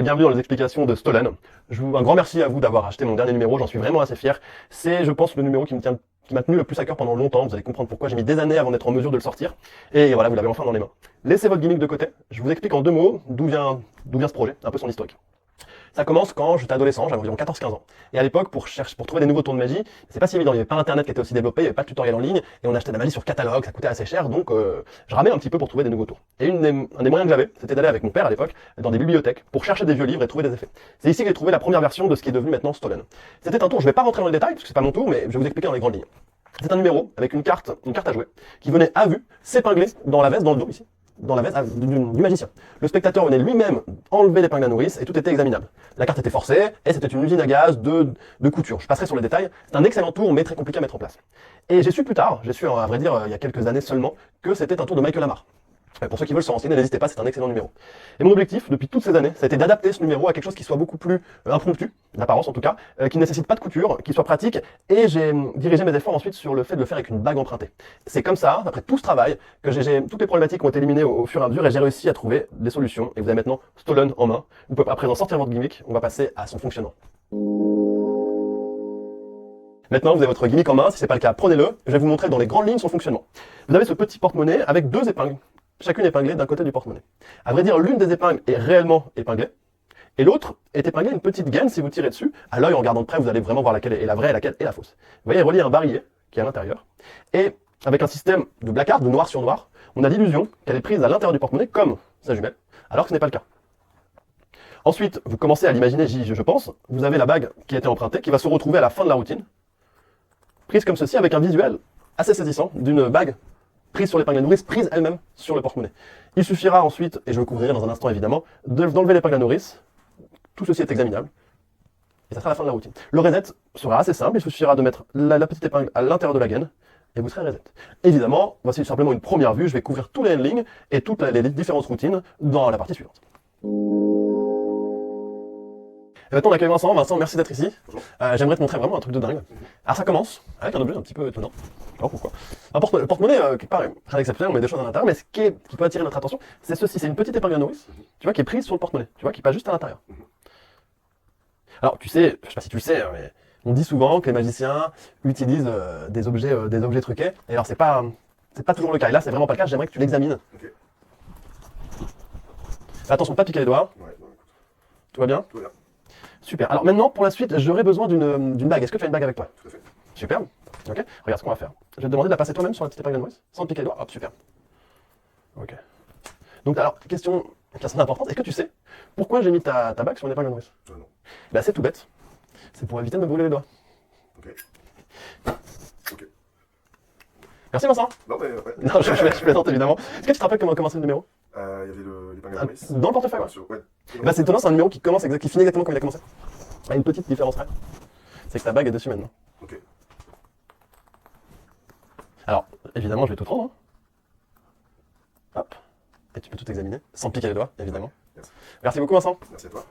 Bienvenue dans les explications de Stolen. Un grand merci à vous d'avoir acheté mon dernier numéro, j'en suis vraiment assez fier. C'est, je pense, le numéro qui m'a tenu le plus à cœur pendant longtemps. Vous allez comprendre pourquoi j'ai mis des années avant d'être en mesure de le sortir. Et voilà, vous l'avez enfin dans les mains. Laissez votre gimmick de côté. Je vous explique en deux mots d'où vient ce projet, un peu son historique. Ça commence quand j'étais adolescent, j'avais environ 14-15 ans. Et à l'époque, pour trouver des nouveaux tours de magie, c'est pas si évident. Il n'y avait pas Internet qui était aussi développé, il n'y avait pas de tutoriel en ligne, et on achetait de la magie sur catalogue, ça coûtait assez cher, donc je ramais un petit peu pour trouver des nouveaux tours. Et un des moyens que j'avais, c'était d'aller avec mon père à l'époque dans des bibliothèques pour chercher des vieux livres et trouver des effets. C'est ici que j'ai trouvé la première version de ce qui est devenu maintenant Stolen. C'était un tour, je vais pas rentrer dans les détails, parce que c'est pas mon tour, mais je vais vous expliquer dans les grandes lignes. C'est un numéro avec une carte à jouer, qui venait à vue, s'épingler dans la veste, dans le dos ici, dans la veste du magicien. Le spectateur venait lui-même enlever l'épingle à nourrice et tout était examinable. La carte était forcée et c'était une usine à gaz de couture. Je passerai sur les détails. C'est un excellent tour mais très compliqué à mettre en place. Et j'ai su plus tard, à vrai dire il y a quelques années seulement, que c'était un tour de Michael Amar. Pour ceux qui veulent se renseigner, n'hésitez pas, c'est un excellent numéro. Et mon objectif, depuis toutes ces années, ça a été d'adapter ce numéro à quelque chose qui soit beaucoup plus impromptu, d'apparence en tout cas, qui ne nécessite pas de couture, qui soit pratique, et j'ai dirigé mes efforts ensuite sur le fait de le faire avec une bague empruntée. C'est comme ça, après tout ce travail, que toutes les problématiques ont été éliminées au fur et à mesure, et j'ai réussi à trouver des solutions, et vous avez maintenant Stolen en main. Vous pouvez à présent sortir votre gimmick, on va passer à son fonctionnement. Maintenant, vous avez votre gimmick en main, si ce n'est pas le cas, prenez-le, je vais vous montrer dans les grandes lignes son fonctionnement. Vous avez ce petit porte-monnaie avec deux épingles, chacune épinglée d'un côté du porte-monnaie. À vrai dire, l'une des épingles est réellement épinglée, et l'autre est épinglée une petite gaine si vous tirez dessus. À l'œil, en regardant de près, vous allez vraiment voir laquelle est la vraie et laquelle est la fausse. Vous voyez, relié à un barillet qui est à l'intérieur, et avec un système de black art, de noir sur noir, on a l'illusion qu'elle est prise à l'intérieur du porte-monnaie comme sa jumelle, alors que ce n'est pas le cas. Ensuite, vous commencez à l'imaginer, je pense, vous avez la bague qui a été empruntée, qui va se retrouver à la fin de la routine, prise comme ceci, avec un visuel assez saisissant d'une bague prise sur l'épingle à nourrice, prise elle-même sur le porte-monnaie. Il suffira ensuite, et je le couvrirai dans un instant évidemment, d'enlever l'épingle à nourrice. Tout ceci est examinable. Et ça sera la fin de la routine. Le reset sera assez simple, il suffira de mettre la petite épingle à l'intérieur de la gaine, et vous serez reset. Évidemment, voici simplement une première vue, je vais couvrir tous les endlings et toutes les différentes routines dans la partie suivante. Et maintenant on accueille Vincent. Vincent, merci d'être ici. J'aimerais te montrer vraiment un truc de dingue. Alors ça commence avec un objet un petit peu étonnant. Je sais pas pourquoi. Le porte-monnaie, quelque part, rien d'exceptionnel, on met des choses à l'intérieur, mais ce qui peut attirer notre attention, c'est ceci, c'est une petite épingle à nourrice, tu vois, qui est prise sur le porte-monnaie, tu vois, qui passe juste à l'intérieur. Alors tu sais, je sais pas si tu le sais, mais on dit souvent que les magiciens utilisent des objets truqués, et alors c'est pas toujours le cas, et là c'est vraiment pas le cas, j'aimerais que tu l'examines. Okay. Fais attention, pas piquer les doigts. Ouais, non, écoute. Tout va bien? Tout va bien. Super. Alors maintenant, pour la suite, j'aurais besoin d'une bague. Est-ce que tu as une bague avec toi? Tout à fait. Super. Ok. Regarde ce qu'on va faire. Je vais te demander de la passer toi-même sur la petite épingle à nourrice, sans te piquer les doigts. Hop, super. Ok. Donc alors, question importante. Est-ce que tu sais pourquoi j'ai mis ta bague sur une épingle à nourrice? Non. Bah c'est tout bête. C'est pour éviter de me brûler les doigts. Ok. Ok. Merci Vincent. Non, mais ouais. Non, je plaisante évidemment. Est-ce que tu te rappelles comment commencer le numéro? Il y avait l'épingle à nourrice. Dans le portefeuille, ouais. Ouais. Bah c'est étonnant, c'est un numéro qui finit exactement comme il a commencé. Il y a une petite différence près. C'est que ta bague est dessus maintenant. Ok. Alors, évidemment, je vais tout prendre. Hein. Hop. Et tu peux tout examiner, sans piquer les doigts, évidemment. Merci. Merci beaucoup, Vincent. Merci à toi.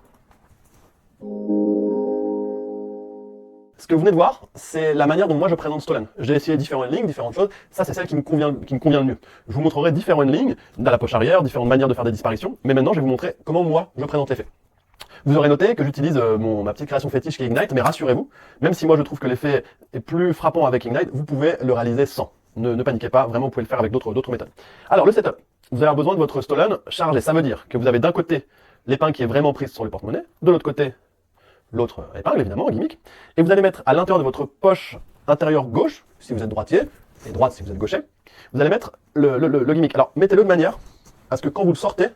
Ce que vous venez de voir, c'est la manière dont moi je présente Stolen. J'ai essayé différentes lignes, différentes choses. Ça, c'est celle qui me convient le mieux. Je vous montrerai différentes lignes, dans la poche arrière, différentes manières de faire des disparitions. Mais maintenant, je vais vous montrer comment moi, je présente l'effet. Vous aurez noté que j'utilise ma petite création fétiche qui est Ignite, mais rassurez-vous, même si moi je trouve que l'effet est plus frappant avec Ignite, vous pouvez le réaliser sans. Ne paniquez pas, vraiment vous pouvez le faire avec d'autres méthodes. Alors le setup, vous avez besoin de votre Stolen chargé, ça veut dire que vous avez d'un côté l'épingle qui est vraiment prise sur le porte-monnaie, de l'autre côté l'autre épingle évidemment, gimmick, et vous allez mettre à l'intérieur de votre poche intérieure gauche, si vous êtes droitier, et droite si vous êtes gaucher, vous allez mettre le gimmick. Alors mettez-le de manière à ce que quand vous le sortez,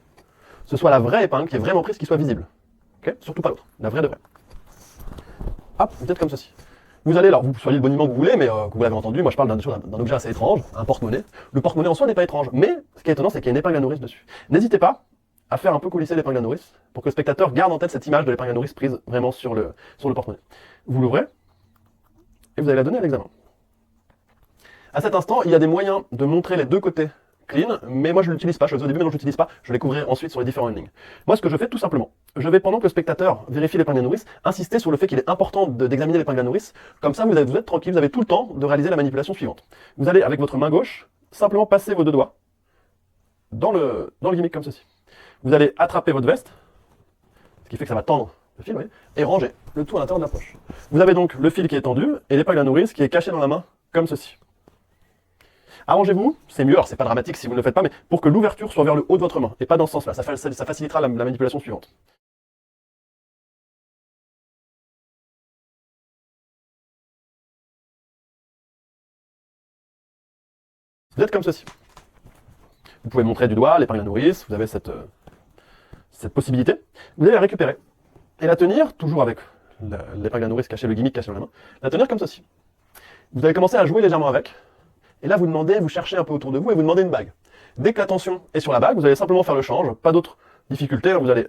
ce soit la vraie épingle qui est vraiment prise, qui soit visible. Okay, surtout pas l'autre, la vraie de vraie. Hop, peut-être comme ceci. Vous allez, alors vous soyez le boniment que vous voulez, mais que vous l'avez entendu, moi je parle d'un objet assez étrange, un porte-monnaie. Le porte-monnaie en soi n'est pas étrange, mais ce qui est étonnant, c'est qu'il y a une épingle à nourrice dessus. N'hésitez pas à faire un peu coulisser l'épingle à nourrice, pour que le spectateur garde en tête cette image de l'épingle à nourrice prise vraiment sur le porte-monnaie. Vous l'ouvrez, et vous allez la donner à l'examen. À cet instant, il y a des moyens de montrer les deux côtés clean, mais moi je ne l'utilise pas, je le faisais au début, mais non je l'utilise pas, je les couvrirai ensuite sur les différentes lignes. Moi ce que je fais tout simplement, je vais pendant que le spectateur vérifie l'épingle à nourrice, insister sur le fait qu'il est important d'examiner l'épingle à nourrice, comme ça vous êtes tranquille, vous avez tout le temps de réaliser la manipulation suivante. Vous allez avec votre main gauche, simplement passer vos deux doigts dans le gimmick comme ceci. Vous allez attraper votre veste, ce qui fait que ça va tendre le fil, vous voyez, et ranger le tout à l'intérieur de la poche. Vous avez donc le fil qui est tendu et l'épingle à nourrice qui est cachée dans la main, comme ceci. Arrangez-vous, c'est mieux, alors c'est pas dramatique si vous ne le faites pas, mais pour que l'ouverture soit vers le haut de votre main, et pas dans ce sens-là, ça facilitera la manipulation suivante. Vous êtes comme ceci. Vous pouvez montrer du doigt l'épingle à nourrice, vous avez cette possibilité. Vous allez la récupérer et la tenir, toujours avec l'épingle à nourrice cachée, le gimmick caché dans la main, la tenir comme ceci. Vous allez commencer à jouer légèrement avec, et là vous demandez, vous cherchez un peu autour de vous et vous demandez une bague. Dès que l'attention est sur la bague, vous allez simplement faire le change, pas d'autres difficultés, alors vous allez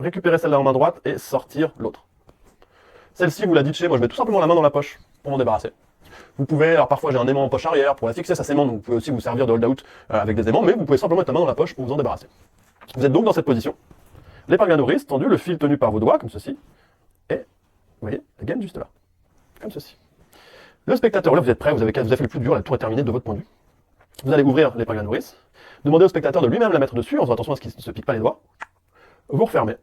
récupérer celle-là en main droite et sortir l'autre. Celle-ci, vous la ditchez, moi je mets tout simplement la main dans la poche pour m'en débarrasser. Vous pouvez, alors parfois j'ai un aimant en poche arrière pour la fixer, ça s'aimante, donc vous pouvez aussi vous servir de hold-out avec des aimants, mais vous pouvez simplement mettre la main dans la poche pour vous en débarrasser. Vous êtes donc dans cette position, l'épingle à nourrice tendue, le fil tenu par vos doigts, comme ceci, et vous voyez, la gaine juste là, comme ceci. Le spectateur, là vous êtes prêt, vous avez fait le plus dur, la tour est terminée de votre point de vue. Vous allez ouvrir l'épingle à nourrice, demandez au spectateur de lui-même la mettre dessus, en faisant attention à ce qu'il ne se pique pas les doigts, vous refermez.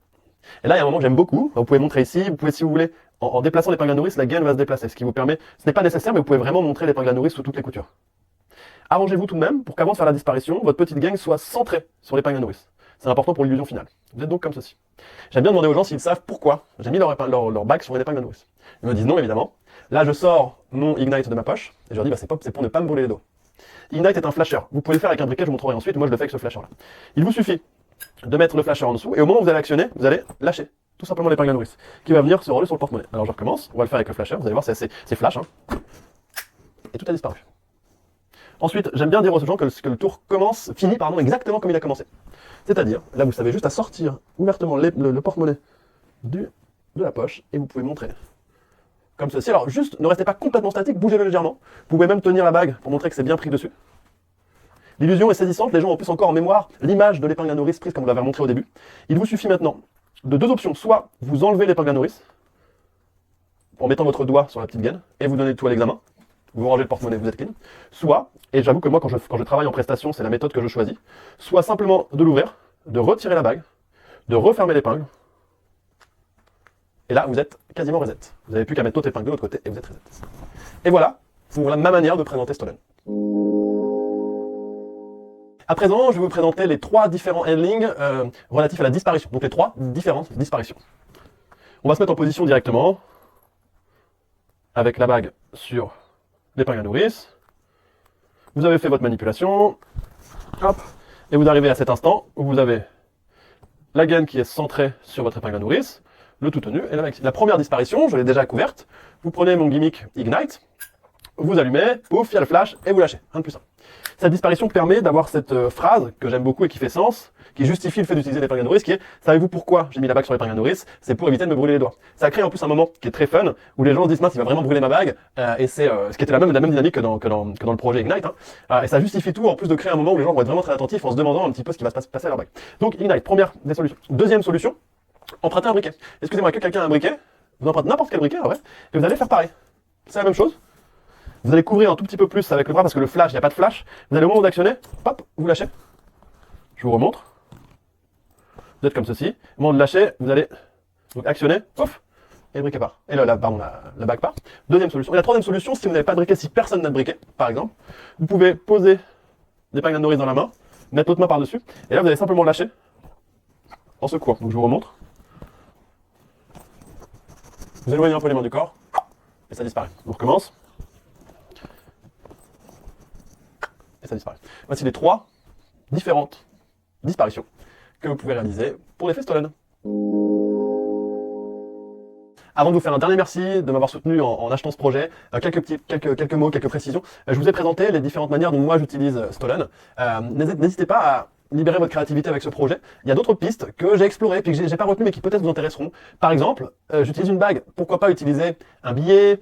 Et là il y a un moment que j'aime beaucoup, vous pouvez montrer ici, vous pouvez si vous voulez, en déplaçant l'épingle à nourrice, la gaine va se déplacer, ce qui vous permet, ce n'est pas nécessaire, mais vous pouvez vraiment montrer l'épingle à nourrice sous toutes les coutures. Arrangez-vous tout de même pour qu'avant de faire la disparition, votre petite gaine soit centrée sur l'épingle à nourrice. C'est important pour l'illusion finale. Vous êtes donc comme ceci. J'aime bien demander aux gens s'ils savent pourquoi j'ai mis leur bague sur une épingle à nourrice. Ils me disent non évidemment. Là je sors mon Ignite de ma poche, et je leur dis bah, c'est pour ne pas me brûler les doigts. Ignite est un flasher. Vous pouvez le faire avec un briquet, je vous montrerai ensuite, moi je le fais avec ce flasher là. Il vous suffit de mettre le flasher en dessous, et au moment où vous allez actionner, vous allez lâcher tout simplement l'épingle à nourrice, qui va venir se rôler sur le porte-monnaie. Alors je recommence, on va le faire avec le flasher, vous allez voir, c'est flash, hein. Et tout a disparu. Ensuite, j'aime bien dire aux gens que le tour finit exactement comme il a commencé. C'est-à-dire, là vous savez juste à sortir ouvertement le porte-monnaie de la poche, et vous pouvez montrer comme ceci. Alors juste, ne restez pas complètement statique, bougez-le légèrement. Vous pouvez même tenir la bague pour montrer que c'est bien pris dessus. L'illusion est saisissante, les gens ont plus encore en mémoire l'image de l'épingle à nourrice prise comme vous l'avez montré au début. Il vous suffit maintenant de deux options, soit vous enlevez l'épingle à nourrice en mettant votre doigt sur la petite gaine et vous donnez tout à l'examen, vous rangez le porte-monnaie, vous êtes clean, soit, et j'avoue que moi quand je travaille en prestation, c'est la méthode que je choisis, soit simplement de l'ouvrir, de retirer la bague, de refermer l'épingle, et là vous êtes quasiment reset. Vous n'avez plus qu'à mettre l'autre épingle de l'autre côté et vous êtes reset. Et voilà pour ma manière de présenter Stolen. À présent, je vais vous présenter les trois différents handlings relatifs à la disparition. Donc les trois différentes disparitions. On va se mettre en position directement, avec la bague sur l'épingle à nourrice. Vous avez fait votre manipulation, hop, et vous arrivez à cet instant où vous avez la gaine qui est centrée sur votre épingle à nourrice, le tout tenu et la bague. La première disparition, je l'ai déjà couverte. Vous prenez mon gimmick Ignite, vous allumez, pouf, il y a le flash et vous lâchez. Rien de plus simple. Cette disparition permet d'avoir cette phrase que j'aime beaucoup et qui fait sens, qui justifie le fait d'utiliser l'épingle à nourrice, qui est « Savez-vous pourquoi j'ai mis la bague sur l'épingle à nourrice? C'est pour éviter de me brûler les doigts. » Ça crée en plus un moment qui est très fun, où les gens se disent « Mince, il va vraiment brûler ma bague. » Et c'est ce qui était la même dynamique que dans le projet Ignite. Hein. Et ça justifie tout, en plus de créer un moment où les gens vont être vraiment très attentifs en se demandant un petit peu ce qui va se passer à leur bague. Donc Ignite, première des solutions. Deuxième solution, emprunter un briquet. Excusez-moi, que quelqu'un a un briquet, vous empruntez n'importe quel briquet, en vrai, et vous allez faire pareil. C'est la même chose. Vous allez couvrir un tout petit peu plus avec le bras parce que le flash, il n'y a pas de flash. Vous allez au moment d'actionner, hop, vous lâchez. Je vous remontre. Vous êtes comme ceci. Au moment de lâcher, vous allez donc actionner, pouf, et le briquet part. Et la bague part. Deuxième solution. Et la troisième solution, si vous n'avez pas de briquet, si personne n'a de briquet, par exemple, vous pouvez poser l'épingle à nourrice dans la main, mettre l'autre main par-dessus, et là vous allez simplement lâcher en secouant. Donc je vous remontre. Vous éloignez un peu les mains du corps, et ça disparaît. On recommence. Et ça disparaît. Voici les trois différentes disparitions que vous pouvez réaliser pour l'effet Stolen. Avant de vous faire un dernier merci de m'avoir soutenu en achetant ce projet, quelques mots, quelques précisions. Je vous ai présenté les différentes manières dont moi j'utilise Stolen. N'hésitez pas à libérer votre créativité avec ce projet. Il y a d'autres pistes que j'ai explorées puis que j'ai pas retenues mais qui peut-être vous intéresseront. Par exemple, j'utilise une bague. Pourquoi pas utiliser un billet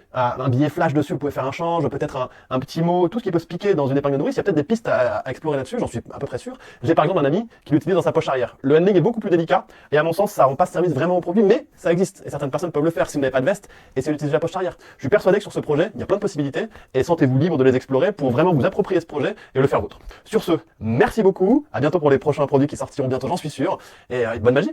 flash dessus, vous pouvez faire un change, peut-être un petit mot, tout ce qui peut se piquer dans une épingle à nourrice. Il y a peut-être des pistes à explorer là-dessus, j'en suis à peu près sûr. J'ai par exemple un ami qui l'utilise dans sa poche arrière. Le handling est beaucoup plus délicat et à mon sens ça rend pas service vraiment au produit, mais ça existe et certaines personnes peuvent le faire si vous n'avez pas de veste et si vous utilisez la poche arrière. Je suis persuadé que sur ce projet, il y a plein de possibilités et sentez-vous libre de les explorer pour vraiment vous approprier ce projet et le faire vôtre. Sur ce, merci beaucoup, à bientôt pour les prochains produits qui sortiront bientôt, j'en suis sûr, et bonne magie!